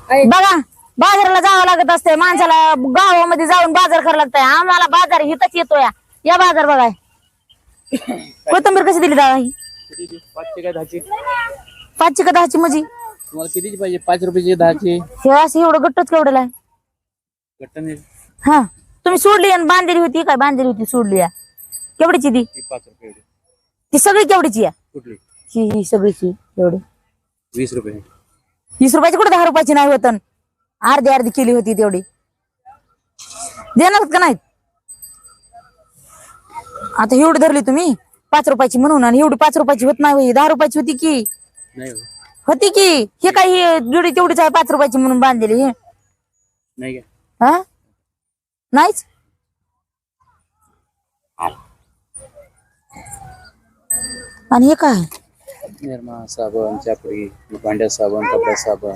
बघा बाजाराला जावं लागत असते माणसाला, गावामध्ये जाऊन बाजार करावं लागतंय. आम्हाला बाजार हिथच येतो. या बाजार बघाय. कोथिंबीर कशी दिली दादा ही? 5ची काय 10ची? 5ची का 10ची म्हणजे? तुम्हाला कितीची पाहिजे? 5 रुपयाची 10ची? हे असं एवढं गट्टच केवढं आहे? गट्टन हा तुम्ही सोडली आणि बांधलेली होती काय? बांधलेली होती सोडली या. केवढीची ती? 5 रुपये. ती सगळी केवढीची या? कुठली? ही सगळीची एवढी 20 रुपये. 20 रुपयाची कुठे 10 रुपयाची नाही होत. अर्धी अर्धी केली होती तेवढी. देणार का नाहीत? आता एवढी धरली तुम्ही 5 रुपयाची म्हणून, आणि एवढी 5 रुपयाची होत नाही. 10 रुपयाची होती की? नाही होती की. हे काही जुडी तेवढीच आहे 5 रुपयाची म्हणून बांधलेली. हे नाही हा नाहीच. आणि हे काय? निरमा साबण, चापडी, भांड्या साबण, कपडा साबण.